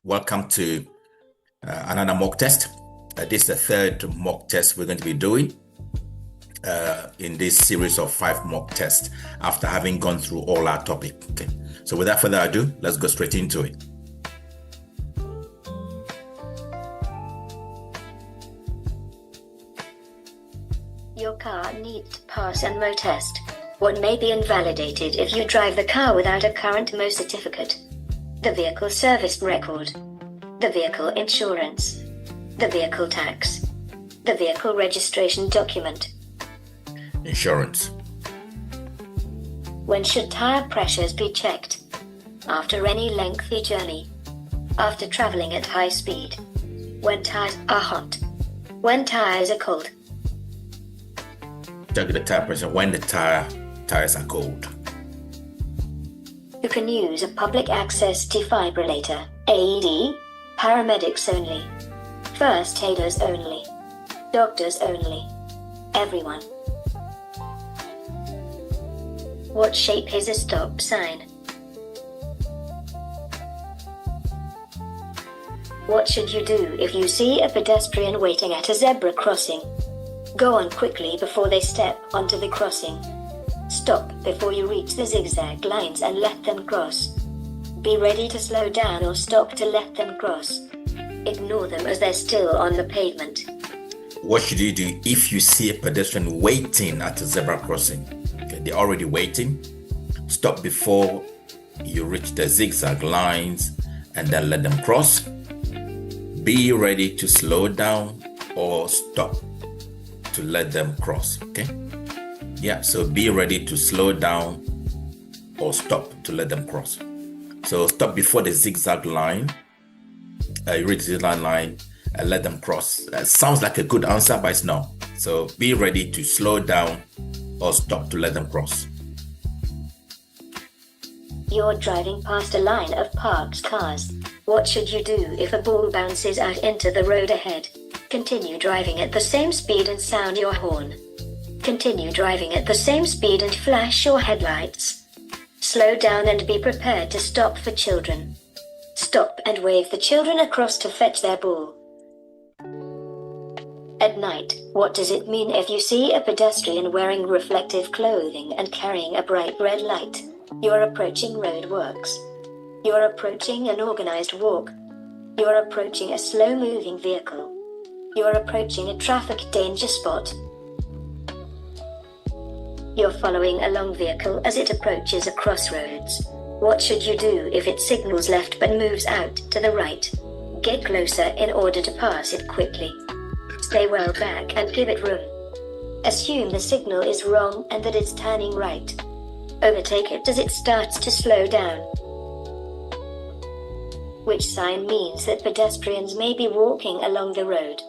Welcome to another mock test. This is the third mock test we're going to be doing in this series of 5 mock tests after having gone through all our topic. Okay, so without further ado, let's go straight into it. Your car needs to pass a MO test. What may be invalidated if you drive the car without a current MO certificate? The vehicle service record, the vehicle insurance, the vehicle tax, the vehicle registration document. Insurance. When should tire pressures be checked? After any lengthy journey. After traveling at high speed. When tires are hot. When tires are cold. Check the tire pressure when the tires are cold. You can use a public access defibrillator, AED, paramedics only, first aiders only, doctors only, everyone. What shape is a stop sign? What should you do if you see a pedestrian waiting at a zebra crossing? Go on quickly before they step onto the crossing. Stop before you reach the zigzag lines and let them cross. Be ready to slow down or stop to let them cross. Ignore them as they're still on the pavement. What should you do if you see a pedestrian waiting at a zebra crossing? Okay, they're already waiting. Stop before you reach the zigzag lines and then let them cross. Be ready to slow down or stop to let them cross. Okay? Yeah, so be ready to slow down or stop to let them cross. So stop before the zigzag line. You reach the zigzag line and let them cross. Sounds like a good answer, but it's not. So be ready to slow down or stop to let them cross. You're driving past a line of parked cars. What should you do if a ball bounces out into the road ahead? Continue driving at the same speed and sound your horn. Continue driving at the same speed and flash your headlights. Slow down and be prepared to stop for children. Stop and wave the children across to fetch their ball. At night, what does it mean if you see a pedestrian wearing reflective clothing and carrying a bright red light? You're approaching roadworks. You're approaching an organized walk. You're approaching a slow-moving vehicle. You're approaching a traffic danger spot. You're following a long vehicle as it approaches a crossroads. What should you do if it signals left but moves out to the right? Get closer in order to pass it quickly. Stay well back and give it room. Assume the signal is wrong and that it's turning right. Overtake it as it starts to slow down. Which sign means that pedestrians may be walking along the road?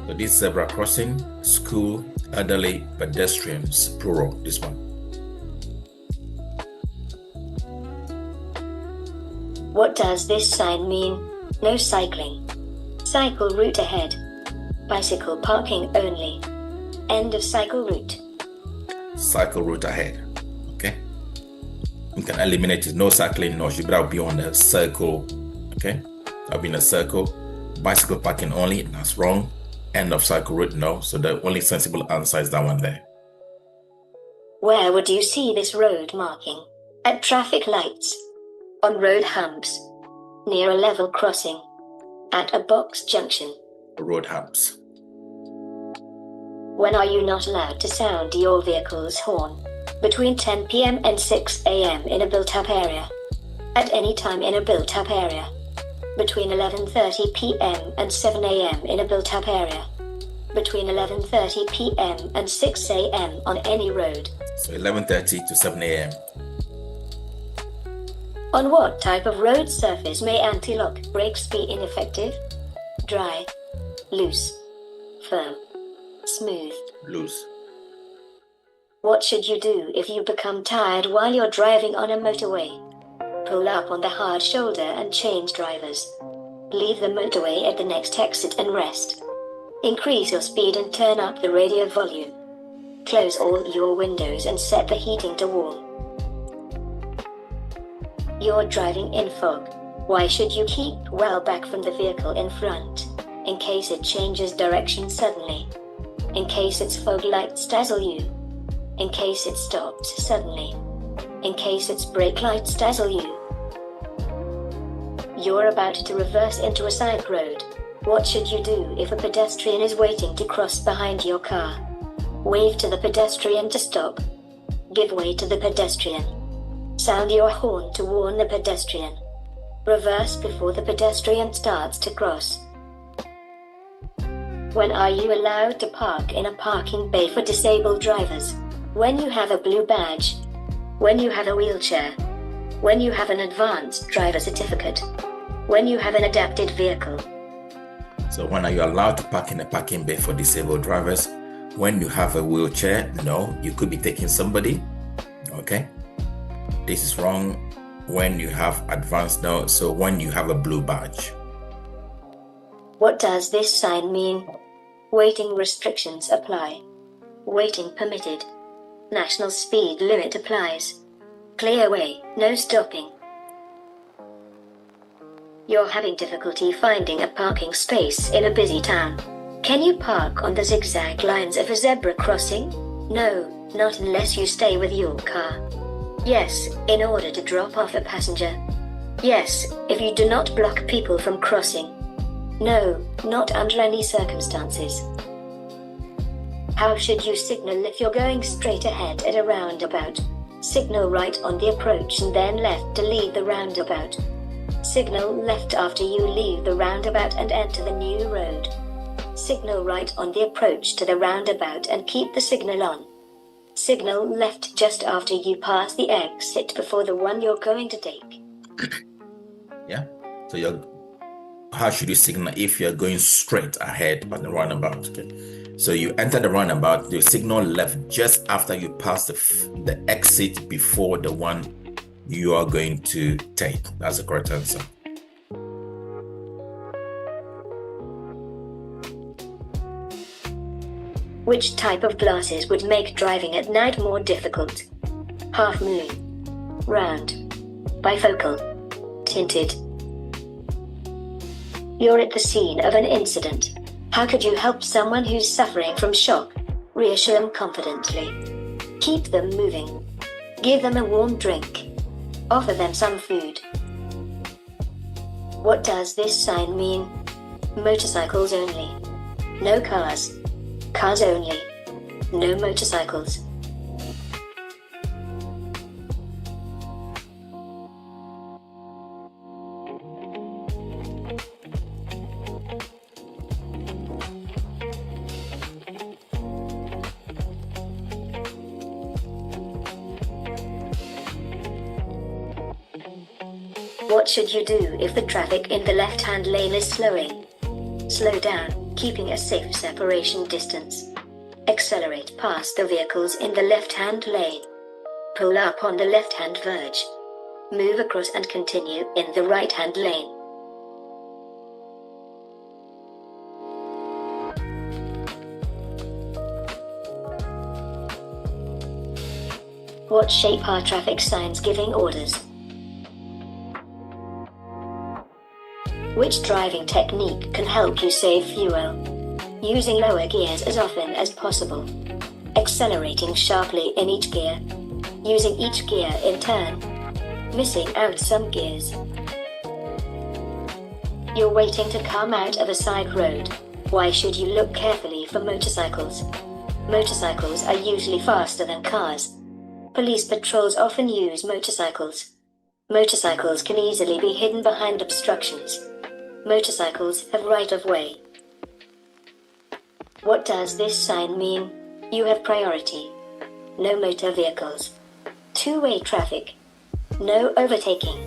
So this zebra crossing, school, elderly, pedestrians, plural, this one. What does this sign mean? No cycling. Cycle route ahead. Bicycle parking only. End of cycle route. Cycle route ahead. Okay. You can eliminate it. No cycling, no. You better be on the circle. Okay. I'll be in a circle. Bicycle parking only. That's wrong. End of cycle route, no. So the only sensible answer is that one there. Where would you see this road marking? At traffic lights. On road humps. Near a level crossing. At a box junction. Road humps. When are you not allowed to sound your vehicle's horn? Between 10 p.m. and 6 a.m. in a built-up area. At any time in a built-up area. Between 11:30 p.m. and 7 a.m. in a built-up area. Between 11:30 p.m. and 6 a.m. on any road. So 11:30 to 7 a.m. On what type of road surface may anti-lock brakes be ineffective? Dry, loose, firm, smooth. Loose. What should you do if you become tired while you're driving on a motorway? Pull up on the hard shoulder and change drivers. Leave the motorway at the next exit and rest. Increase your speed and turn up the radio volume. Close all your windows and set the heating to warm. You're driving in fog. Why should you keep well back from the vehicle in front? In case it changes direction suddenly. In case its fog lights dazzle you. In case it stops suddenly. In case its brake lights dazzle you. You're about to reverse into a side road. What should you do if a pedestrian is waiting to cross behind your car? Wave to the pedestrian to stop. Give way to the pedestrian. Sound your horn to warn the pedestrian. Reverse before the pedestrian starts to cross. When are you allowed to park in a parking bay for disabled drivers? When you have a blue badge. When you have a wheelchair. When you have an advanced driver certificate. When you have an adapted vehicle. So when are you allowed to park in a parking bay for disabled drivers? When you have a wheelchair? No, you could be taking somebody. Okay. This is wrong. When you have advanced, no. So when you have a blue badge. What does this sign mean? Waiting restrictions apply. Waiting permitted. National speed limit applies. Clear way, no stopping. You're having difficulty finding a parking space in a busy town. Can you park on the zigzag lines of a zebra crossing? No, not unless you stay with your car. Yes, in order to drop off a passenger. Yes, if you do not block people from crossing. No, not under any circumstances. How should you signal if you're going straight ahead at a roundabout? Signal right on the approach and then left to leave the roundabout. Signal left after you leave the roundabout and enter the new road. Signal right on the approach to the roundabout and keep the signal on. Signal left just after you pass the exit before the one you're going to take. Yeah. So how should you signal if you're going straight ahead on the roundabout? Okay. So you enter the roundabout, you signal left just after you pass the exit before the one you are going to take. That's the correct answer. Which type of glasses would make driving at night more difficult? Half moon, round, bifocal, tinted. You're at the scene of an incident. How could you help someone who's suffering from shock? Reassure them confidently. Keep them moving. Give them a warm drink. Offer them some food. What does this sign mean? Motorcycles only. No cars. Cars only. No motorcycles. What should you do if the traffic in the left-hand lane is slowing? Slow down, keeping a safe separation distance. Accelerate past the vehicles in the left-hand lane. Pull up on the left-hand verge. Move across and continue in the right-hand lane. What shape are traffic signs giving orders? Which driving technique can help you save fuel? Using lower gears as often as possible. Accelerating sharply in each gear. Using each gear in turn. Missing out some gears. You're waiting to come out of a side road. Why should you look carefully for motorcycles? Motorcycles are usually faster than cars. Police patrols often use motorcycles. Motorcycles can easily be hidden behind obstructions. Motorcycles have right of way. What does this sign mean? You have priority. No motor vehicles. Two-way traffic. No overtaking.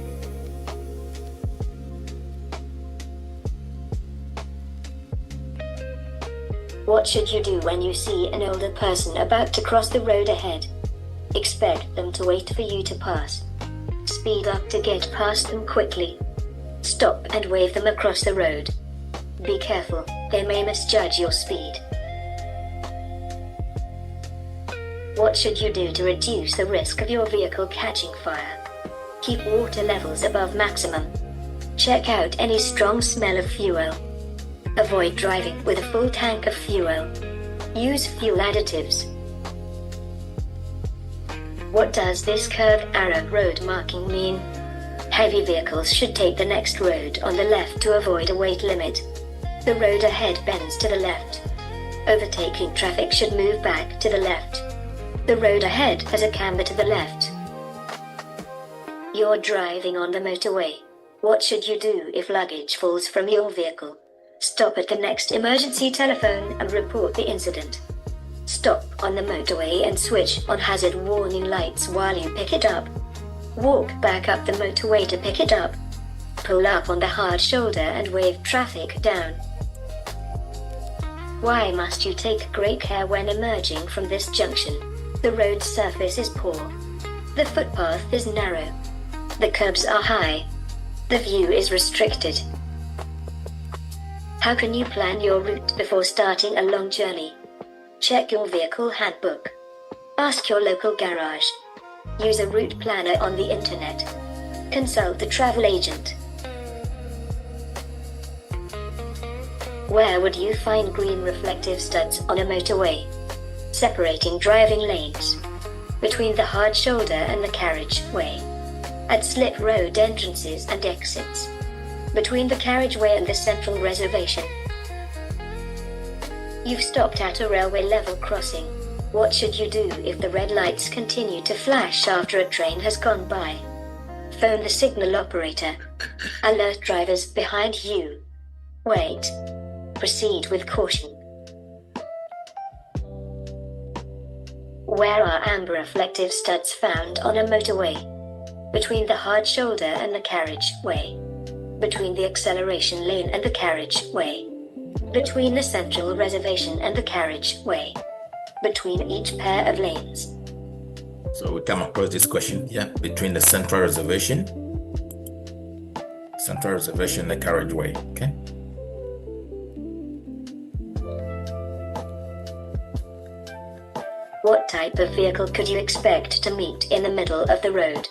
What should you do when you see an older person about to cross the road ahead? Expect them to wait for you to pass. Speed up to get past them quickly. Stop and wave them across the road. Be careful, they may misjudge your speed. What should you do to reduce the risk of your vehicle catching fire? Keep water levels above maximum. Check out any strong smell of fuel. Avoid driving with a full tank of fuel. Use fuel additives. What does this curved arrow road marking mean? Heavy vehicles should take the next road on the left to avoid a weight limit. The road ahead bends to the left. Overtaking traffic should move back to the left. The road ahead has a camber to the left. You're driving on the motorway. What should you do if luggage falls from your vehicle? Stop at the next emergency telephone and report the incident. Stop on the motorway and switch on hazard warning lights while you pick it up. Walk back up the motorway to pick it up. Pull up on the hard shoulder and wave traffic down. Why must you take great care when emerging from this junction? The road surface is poor. The footpath is narrow. The curbs are high. The view is restricted. How can you plan your route before starting a long journey? Check your vehicle handbook. Ask your local garage. Use a route planner on the internet. Consult the travel agent. Where would you find green reflective studs on a motorway? Separating driving lanes. Between the hard shoulder and the carriageway. At slip road entrances and exits. Between the carriageway and the central reservation. You've stopped at a railway level crossing. What should you do if the red lights continue to flash after a train has gone by? Phone the signal operator. Alert drivers behind you. Wait. Proceed with caution. Where are amber reflective studs found on a motorway? Between the hard shoulder and the carriageway. Between the acceleration lane and the carriageway. Between the central reservation and the carriageway. Between each pair of lanes. So we come across this question, between the central reservation and the carriageway, okay? What type of vehicle could you expect to meet in the middle of the road?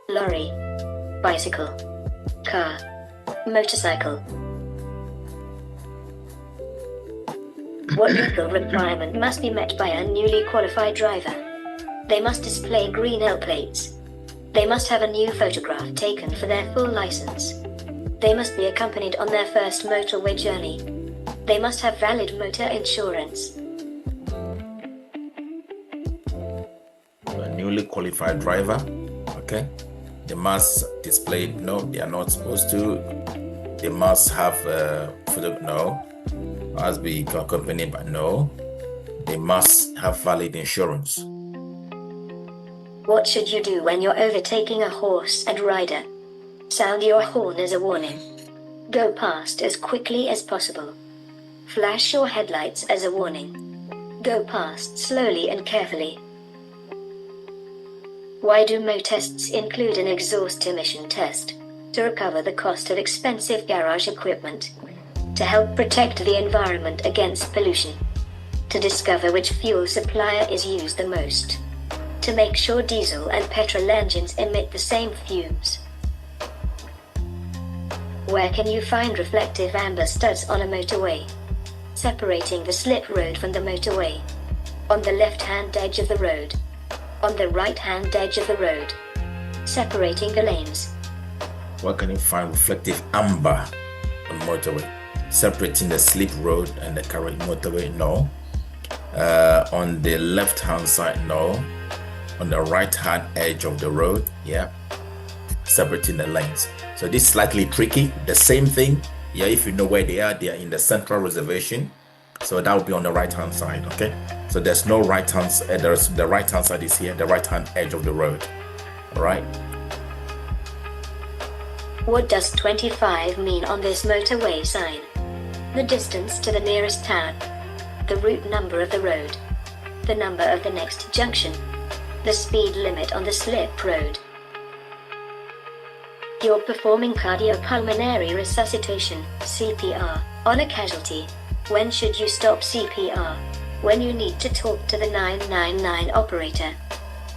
Lorry, bicycle, car, motorcycle. What legal requirement must be met by a newly qualified driver? They must display green L plates. They must have a new photograph taken for their full license. They must be accompanied on their first motorway journey. They must have valid motor insurance. A newly qualified driver, okay? They must display, no, they are not supposed to. They must have must be accompanied by no. They must have valid insurance. What should you do when you're overtaking a horse and rider? Sound your horn as a warning. Go past as quickly as possible. Flash your headlights as a warning. Go past slowly and carefully. Why do motests include an exhaust emission test? To recover the cost of expensive garage equipment. To help protect the environment against pollution. To discover which fuel supplier is used the most. To make sure diesel and petrol engines emit the same fumes. Where can you find reflective amber studs on a motorway? Separating the slip road from the motorway. On the left-hand edge of the road. On the right-hand edge of the road. Separating the lanes. Where can you find reflective amber on motorway? Separating the slip road and the carriage motorway, no. On the left-hand side, no. On the right-hand edge of the road, separating the lanes. So this is slightly tricky. The same thing, if you know where they are in the central reservation. So that will be on the right-hand side, okay? So there's no right-hand side, the right-hand side is here, the right-hand edge of the road, all right? What does 25 mean on this motorway sign? The distance to the nearest town. The route number of the road. The number of the next junction. The speed limit on the slip road. You're performing cardiopulmonary resuscitation, CPR, on a casualty. When should you stop CPR? When you need to talk to the 999 operator.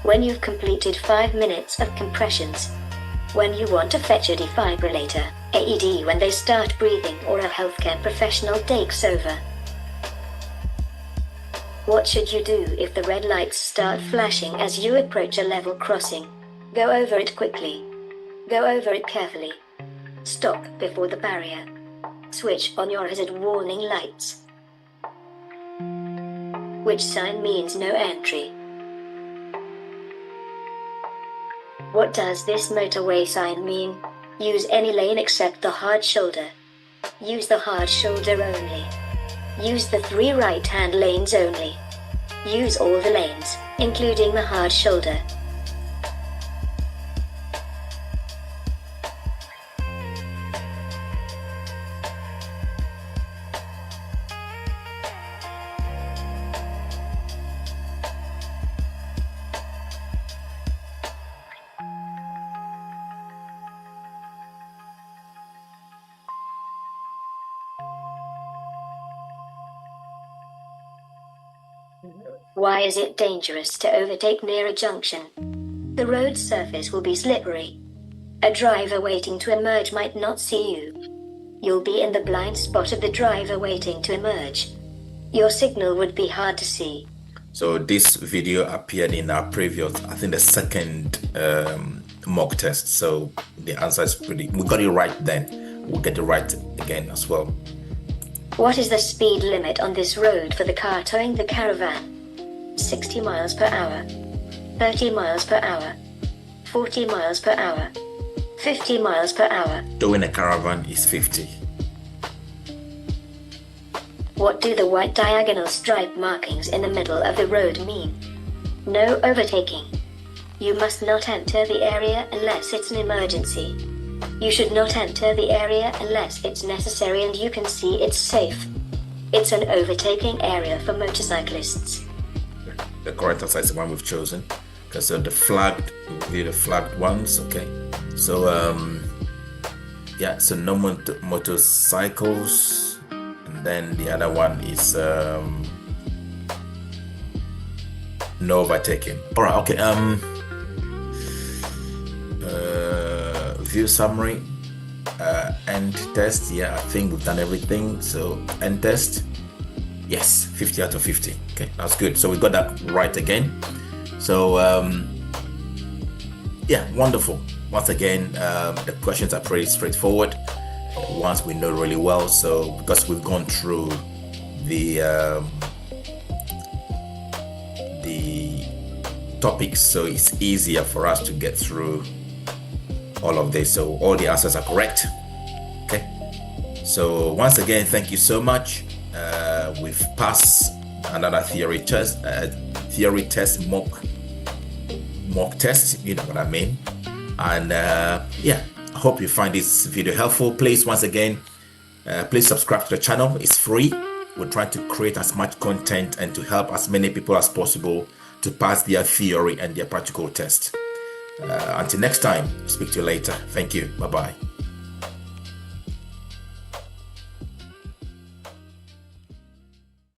When you've completed 5 minutes of compressions. When you want to fetch a defibrillator, AED when they start breathing or a healthcare professional takes over. What should you do if the red lights start flashing as you approach a level crossing? Go over it quickly. Go over it carefully. Stop before the barrier. Switch on your hazard warning lights. Which sign means no entry? What does this motorway sign mean? Use any lane except the hard shoulder. Use the hard shoulder only. Use the 3 right-hand lanes only. Use all the lanes, including the hard shoulder. Why is it dangerous to overtake near a junction? The road surface will be slippery. A driver waiting to emerge might not see you. You'll be in the blind spot of the driver waiting to emerge. Your signal would be hard to see. So this video appeared in our previous, I think the second mock test. So the answer is we got it right then. We'll get it right again as well. What is the speed limit on this road for the car towing the caravan? 60 miles per hour, 30 miles per hour, 40 miles per hour, 50 miles per hour. Towing a caravan is 50. What do the white diagonal stripe markings in the middle of the road mean? No overtaking. You must not enter the area unless it's an emergency. You should not enter the area unless it's necessary and you can see it's safe. It's an overtaking area for motorcyclists. The correct answer is the one we've chosen. Okay, so the flagged, the flagged ones. Okay, so yeah, so no motorcycles, and then the other one is no overtaking. All right, okay. View summary, end test. Yeah, I think we've done everything. So end test. Yes, 50 out of 50. Okay, that's good. So we got that right again. So yeah, wonderful. Once again, the questions are pretty straightforward once we know really well. So because we've gone through the topics, so it's easier for us to get through all of this. So all the answers are correct. Okay. So once again, thank you so much. We've passed another theory test mock test, you know what I mean. And yeah, I hope you find this video helpful. Please, once again, please subscribe to the channel. It's free. We're trying to create as much content and to help as many people as possible to pass their theory and their practical test. Until next time, speak to you later. Thank you. Bye-bye.